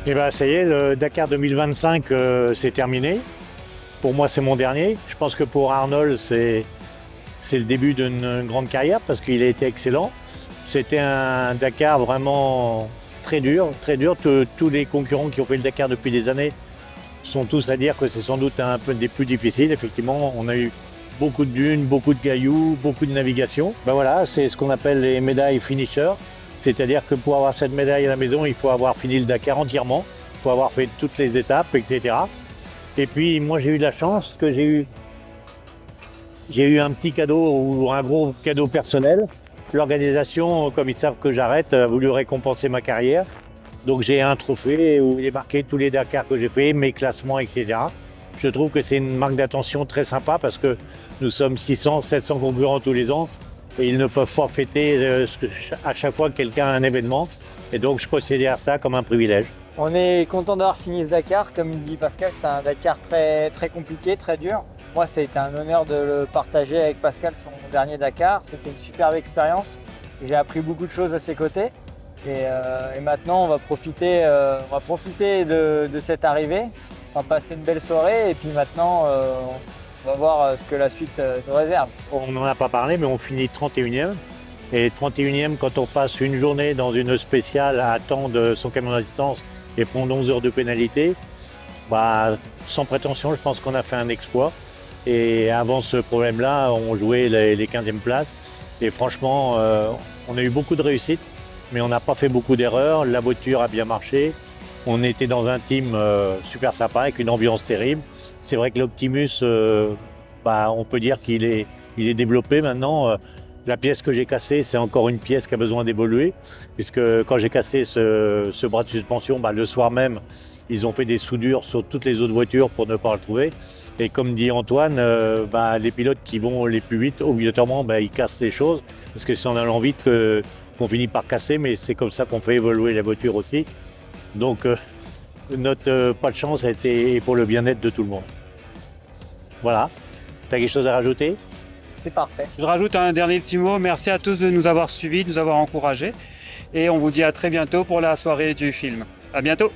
Et bien ça y est, le Dakar 2025 c'est terminé. Pour moi c'est mon dernier. Je pense que pour Arnold c'est le début d'une grande carrière parce qu'il a été excellent. C'était un Dakar vraiment très dur, très dur. Tous les concurrents qui ont fait le Dakar depuis des années sont tous à dire que c'est sans doute un peu des plus difficiles. Effectivement, on a eu beaucoup de dunes, beaucoup de cailloux, beaucoup de navigation. Ben voilà, c'est ce qu'on appelle les médailles finisher. C'est-à-dire que pour avoir cette médaille à la maison, il faut avoir fini le Dakar entièrement. Il faut avoir fait toutes les étapes, etc. Et puis moi j'ai eu de la chance que j'ai eu un petit cadeau ou un gros cadeau personnel. L'organisation, comme ils savent que j'arrête, a voulu récompenser ma carrière. Donc j'ai un trophée où il est marqué tous les Dakars que j'ai fait, mes classements, etc. Je trouve que c'est une marque d'attention très sympa parce que nous sommes 600, 700 concurrents tous les ans et ils ne peuvent forfaiter à chaque fois que quelqu'un a un événement. Et donc je considère ça comme un privilège. On est content d'avoir fini ce Dakar. Comme il dit Pascal, c'était un Dakar très, très compliqué, très dur. Moi, c'était un honneur de le partager avec Pascal, son dernier Dakar. C'était une superbe expérience. J'ai appris beaucoup de choses à ses côtés. Et maintenant, on va profiter de cette arrivée. On va passer une belle soirée et puis maintenant, on va voir ce que la suite nous réserve. On n'en a pas parlé, mais on finit 31e. Et 31e, quand on passe une journée dans une spéciale à attendre son camion d'assistance et prendre 11 heures de pénalité, bah, sans prétention, je pense qu'on a fait un exploit. Et avant ce problème-là, on jouait les 15e places. Et franchement, on a eu beaucoup de réussite, mais on n'a pas fait beaucoup d'erreurs. La voiture a bien marché. On était dans un team super sympa, avec une ambiance terrible. C'est vrai que l'Optimus, on peut dire qu'il est développé maintenant. La pièce que j'ai cassée, c'est encore une pièce qui a besoin d'évoluer, puisque quand j'ai cassé ce bras de suspension, le soir même, ils ont fait des soudures sur toutes les autres voitures pour ne pas le trouver. Et comme dit Antoine, les pilotes qui vont les plus vite, obligatoirement, ils cassent les choses, parce que c'est en allant vite qu'on finit par casser, mais c'est comme ça qu'on fait évoluer la voiture aussi. Donc notre pas de chance a été pour le bien-être de tout le monde. Voilà. Tu as quelque chose à rajouter ? C'est parfait. Je rajoute un dernier petit mot. Merci à tous de nous avoir suivis, de nous avoir encouragés. Et on vous dit à très bientôt pour la soirée du film. À bientôt.